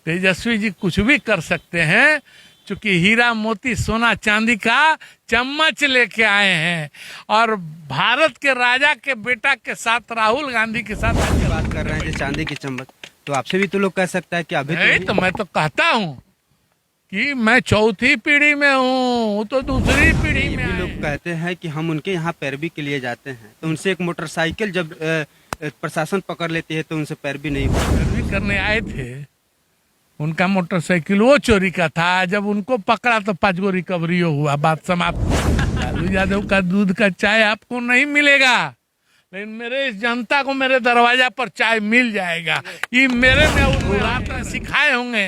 तेजस्वी जी कुछ भी कर सकते हैं, क्योंकि हीरा मोती सोना चांदी का चम्मच लेके आए हैं और भारत के राजा के बेटा के साथ राहुल गांधी के साथ बात कर रहे हैं कि चांदी की चम्मच, तो आपसे भी तो लोग कह सकता है कि अभी नहीं, तो मैं तो कहता हूँ कि मैं चौथी पीढ़ी में हूँ, वो तो दूसरी पीढ़ी में भी लोग कहते हैं कि हम उनके यहाँ पैरवी के लिए जाते हैं, तो उनसे एक मोटरसाइकिल जब प्रशासन पकड़ लेती है तो उनसे पैरवी नहीं होती। पैरवी करने आए थे, उनका मोटरसाइकिल वो चोरी का था, जब उनको पकड़ा तो 5 गो रिकवरी हुआ, बात समाप्त। लालू यादव का दूध का चाय आपको नहीं मिलेगा, लेकिन मेरे इस जनता को मेरे दरवाजा पर चाय मिल जाएगा। ये मेरे में उन्होंने सिखाए होंगे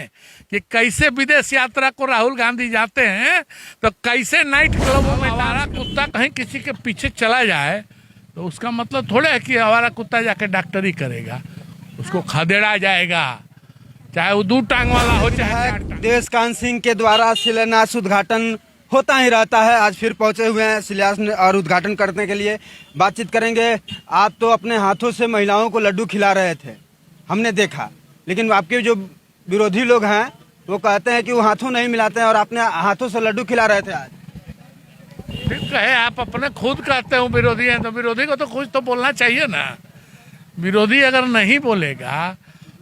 कि कैसे विदेश यात्रा को राहुल गांधी जाते हैं तो कैसे नाइट क्लबों में आवारा कुत्ता कहीं किसी के पीछे चला जाए तो उसका मतलब थोड़ा है कि आवारा कुत्ता जाके डॉक्टरी करेगा, उसको खदेड़ा जाएगा, चाहे वो 2 टांग वाला हो चाहे। देशकांत सिंह के द्वारा शिलान्यास उद्घाटन होता ही रहता है। आज फिर पहुंचे हुए हैं शिलान्यास और उद्घाटन करने के लिए। बातचीत करेंगे। आप तो अपने हाथों से महिलाओं को लड्डू खिला रहे थे, हमने देखा, लेकिन आपके जो विरोधी लोग हैं वो कहते हैं कि वो हाथों नहीं मिलाते हैं और अपने हाथों से लड्डू खिला रहे थे आज। ठीक है, आप अपने खुद कहते हो विरोधी हैं तो विरोधी को तो कुछ तो बोलना चाहिए ना। विरोधी अगर नहीं बोलेगा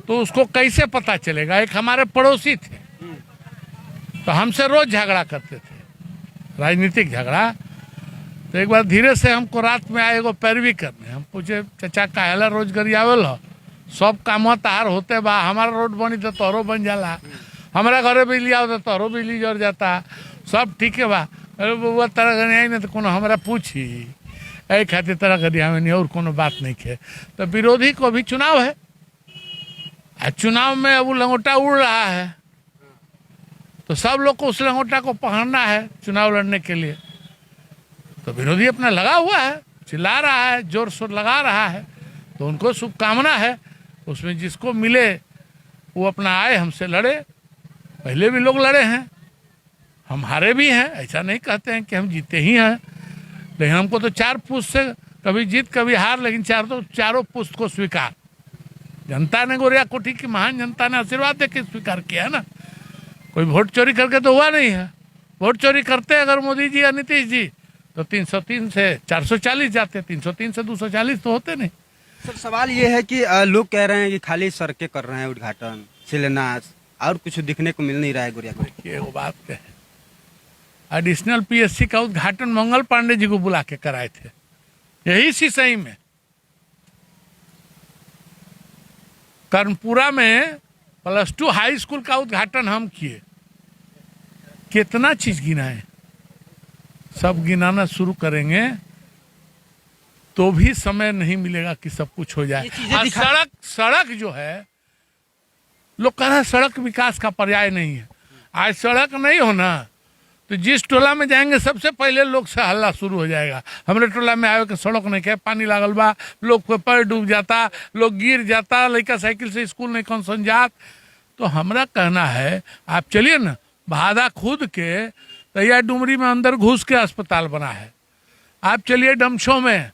तो उसको कैसे पता चलेगा। एक हमारे पड़ोसी थे तो हमसे रोज झगड़ा करते थे, राजनीतिक झगड़ा। तो एक बार धीरे से हमको रात में आए एगो पैरवी करने, हम पूछे चाचा काहेला रोज गरियावल हो, सब काम तार होते बा, हमारा रोड बनी तो तोहरो बन जाला, हमारा घरे बिजली आओ तो तोहरो बिजली जर जाता, सब ठीक है बा। अरे बउआ तरह घर आई नहीं तो कोनो हमारा पूछी ऐ खातिर तरह घर आवे नहीं और कोनो बात नहीं है। तो विरोधी को भी चुनाव है, चुनाव में अब लंगोटा उड़ रहा है तो सब लोग को उस लंगोटा को पकड़ना है चुनाव लड़ने के लिए। तो विरोधी अपना लगा हुआ है, चिल्ला रहा है, जोर शोर लगा रहा है, तो उनको शुभकामना है। उसमें जिसको मिले वो अपना आए, हमसे लड़े। पहले भी लोग लड़े हैं, हम हारे भी हैं, ऐसा नहीं कहते हैं कि हम जीते ही हैं, लेकिन हमको तो 4 पुस्त से कभी जीत कभी हार, लेकिन चारों पुस्त को स्वीकार जनता ने, गोरिया कोठी की महान जनता ने आशीर्वाद देकर स्वीकार किया है ना। कोई वोट चोरी करके तो हुआ नहीं है। वोट चोरी करते अगर मोदी जी या नीतीश जी तो 303 से 440 जाते, 303 से 240 तो होते नहीं। सर सवाल ये है कि लोग कह रहे हैं कि खाली सड़कें कर रहे हैं उद्घाटन, शिलान्यास, और कुछ दिखने को मिल नहीं रहा है। गुड़िया देखिए वो बात है, एडिशनल पीएससी का उद्घाटन मंगल पांडे जी को बुला के कराए थे, यही सिसई में। कर्णपुरा में +2 हाई स्कूल का उद्घाटन हम किए। कितना चीज गिनाए, सब गिनाना शुरू करेंगे तो भी समय नहीं मिलेगा कि सब कुछ हो जाए। सड़क जो है, लोग कह रहे हैं सड़क विकास का पर्याय नहीं है। आज सड़क नहीं होना तो जिस टोला में जाएंगे सबसे पहले लोग से हल्ला शुरू हो जाएगा, हमारे टोला में आवे के सड़क नहीं है, पानी लागल बा, लोग को पैर डूब जाता, लोग गिर जाता, लड़का साइकिल से स्कूल नहीं कौन सन जात। तो हमारा कहना है आप चलिए ना, भादा खुद के तैयार डुमरी में अंदर घुस के अस्पताल बना है। आप चलिए डमछो में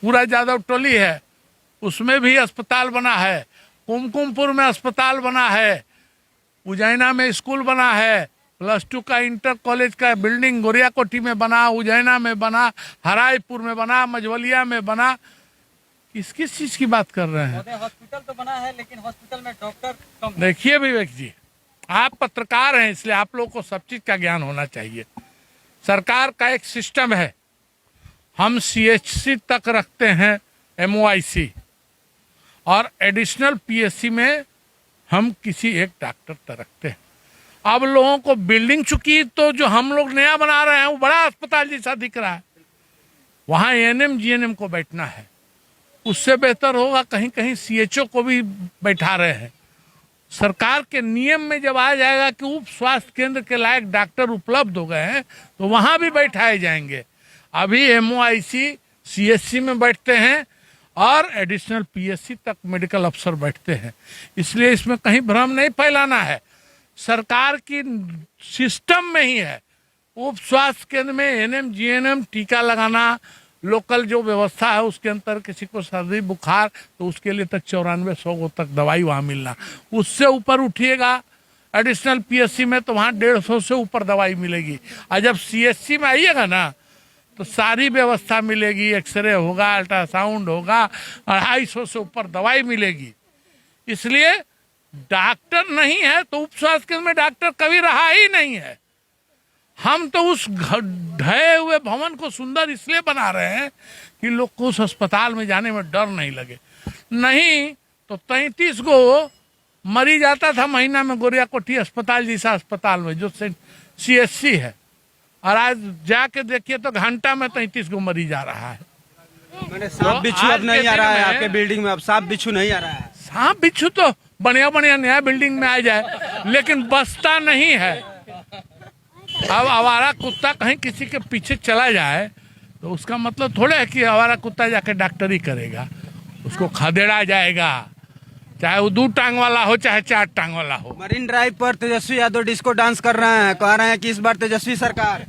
पूरा यादव टोली है, उसमें भी अस्पताल बना है, कुमकुमपुर में अस्पताल बना है, उज्जैना में स्कूल बना है, +2 का इंटर कॉलेज का बिल्डिंग गोरिया कोठी में बना, उज्जैना में बना, हराईपुर में बना, मझवलिया में बना। किस चीज की बात कर रहे हैं? हॉस्पिटल तो बना है लेकिन हॉस्पिटल में डॉक्टर कम। देखिए विवेक जी, आप पत्रकार हैं इसलिए आप लोगों को सब चीज का ज्ञान होना चाहिए। सरकार का एक सिस्टम है, हम CHC तक रखते हैं MOIC, और एडिशनल PSC में हम किसी एक डॉक्टर तक रखते हैं। अब लोगों को बिल्डिंग चुकी तो जो हम लोग नया बना रहे हैं वो बड़ा अस्पताल जैसा दिख रहा है, वहाँ ANM GNM को बैठना है। उससे बेहतर होगा कहीं कहीं CHO को भी बैठा रहे हैं। सरकार के नियम में जब आ जाएगा कि उप स्वास्थ्य केंद्र के लायक डॉक्टर उपलब्ध हो गए हैं तो वहाँ भी बैठाए जाएंगे। अभी MOIC CHC में बैठते हैं और एडिशनल PSC तक मेडिकल अफसर बैठते हैं, इसलिए इसमें कहीं भ्रम नहीं फैलाना है। सरकार की सिस्टम में ही है, उप स्वास्थ्य केंद्र में ANM GNM टीका लगाना, लोकल जो व्यवस्था है उसके अंतर किसी को सर्दी बुखार तो उसके लिए तक 94-100 तक दवाई वहाँ मिलना, उससे ऊपर उठिएगा एडिशनल पीएससी में तो वहाँ 150 से ऊपर दवाई मिलेगी। और जब सीएससी में आइएगा ना तो सारी व्यवस्था मिलेगी, एक्सरे होगा, अल्ट्रासाउंड होगा, 250 से ऊपर दवाई मिलेगी। इसलिए डॉक्टर नहीं है तो उप स्वास्थ्य केंद्र में डॉक्टर कभी रहा ही नहीं है। हम तो उस ढहे हुए भवन को सुंदर इसलिए बना रहे हैं कि लोग को उस अस्पताल में जाने में डर नहीं लगे। नहीं तो 33 को मरीज आता था महीना में गोरियाकोठी अस्पताल जैसा अस्पताल में जो सीएससी है, और आज जाके देखिए तो घंटा में 33 को मरीज आ रहा है। मैंने सांप बिच्छू अब नहीं आ रहा है आपके बिल्डिंग में, अब सांप बिच्छू नहीं आ रहा है। सांप बिच्छू तो बढ़िया बढ़िया नया बिल्डिंग में आ जाए लेकिन बसता नहीं है। अब आवारा कुत्ता कहीं किसी के पीछे चला जाए तो उसका मतलब थोड़ा है कि आवारा कुत्ता जाके डॉक्टरी करेगा, उसको खदेड़ा जाएगा, चाहे वो 2 टांग वाला हो चाहे 4 टांग वाला हो। मरीन ड्राइव पर तेजस्वी यादव डिस्को डांस कर रहे हैं, कह रहे हैं कि इस बार तेजस्वी सरकार।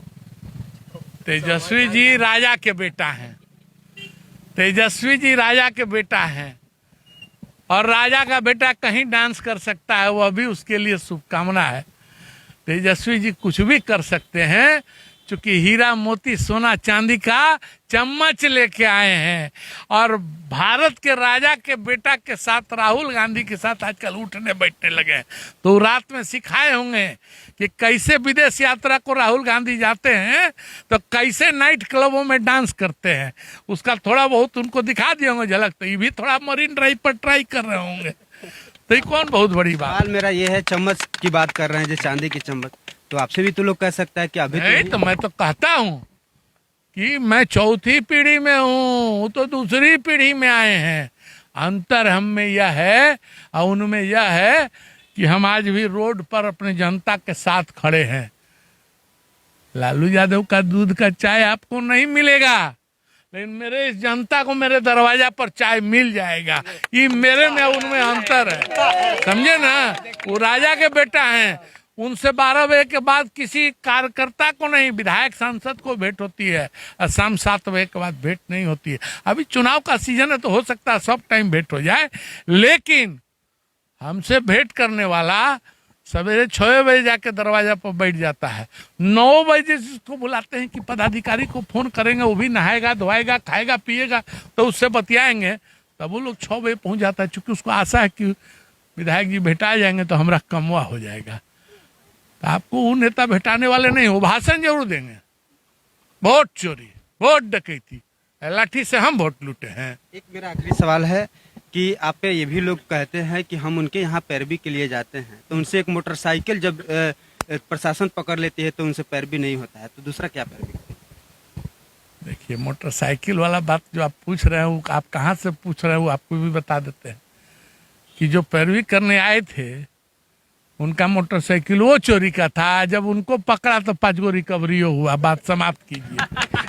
तेजस्वी जी राजा के बेटा हैं, तेजस्वी जी राजा के बेटा हैं, और राजा का बेटा कहीं डांस कर सकता है, वह भी उसके लिए शुभकामना है। तेजस्वी जी कुछ भी कर सकते हैं, क्योंकि हीरा मोती सोना चांदी का चम्मच लेके आए हैं। और भारत के राजा के बेटा के साथ राहुल गांधी के साथ आजकल उठने बैठने लगे हैं, तो रात में सिखाए होंगे कि कैसे विदेश यात्रा को राहुल गांधी जाते हैं तो कैसे नाइट क्लबों में डांस करते हैं, उसका थोड़ा बहुत उनको दिखा दिए होंगे झलक। तो ये भी थोड़ा मरीन ड्राइव पर ट्राई कर रहे होंगे, तो ये कौन बहुत बड़ी बात। सवाल मेरा ये है, चम्मच की बात कर रहे हैं जो चांदी की चम्मच, तो आपसे भी तो लोग कह सकता है कि अभी नहीं तो मैं तो कहता हूँ कि मैं चौथी पीढ़ी में हूँ, वो तो दूसरी पीढ़ी में आए हैं। अंतर हम में यह है और उनमें यह है कि हम आज भी रोड पर अपने जनता के साथ खड़े हैं। लालू यादव का दूध का चाय आपको नहीं मिलेगा, लेकिन मेरे इस जनता को मेरे दरवाजा पर चाय मिल जाएगा। ये मेरे में उनमें अंतर है, समझे ना। वो राजा के बेटा हैं, उनसे 12 बजे के बाद किसी कार्यकर्ता को नहीं, विधायक सांसद को भेंट होती है, और शाम 7 बजे के बाद भेंट नहीं होती है। अभी चुनाव का सीजन है तो हो सकता है सब टाइम भेंट हो जाए, लेकिन हमसे भेंट करने वाला सवेरे 6 बजे जाके दरवाजा पर बैठ जाता है। 9 बजे जिसको बुलाते हैं कि पदाधिकारी को फोन करेंगे, वो भी नहाएगा धोएगा खाएगा पिएगा तो उससे बतियाएंगे, तब वो लोग 6 बजे पहुंच जाता है, क्योंकि उसको आशा है कि विधायक जी भेटा जाएंगे तो हमारा कमवा हो जाएगा। तो आपको वो नेता भेटाने वाले नहीं, वो भाषण जरूर देंगे, वोट चोरी वोट डकैती लाठी से हम वोट लूटे हैं। एक मेरा आखिरी सवाल है कि आप पे ये भी लोग कहते हैं कि हम उनके यहाँ पैरवी के लिए जाते हैं, तो उनसे एक मोटरसाइकिल जब प्रशासन पकड़ लेती है तो उनसे पैरवी नहीं होता है, तो दूसरा क्या पैरवी? देखिए मोटरसाइकिल वाला बात जो आप पूछ रहे हैं, आप कहाँ से पूछ रहे हैं वो आपको भी बता देते हैं कि जो पैरवी करने आए थे उनका मोटरसाइकिल वो चोरी का था। जब उनको पकड़ा तो 5 गो रिकवरी हुआ, बात समाप्त कीजिए।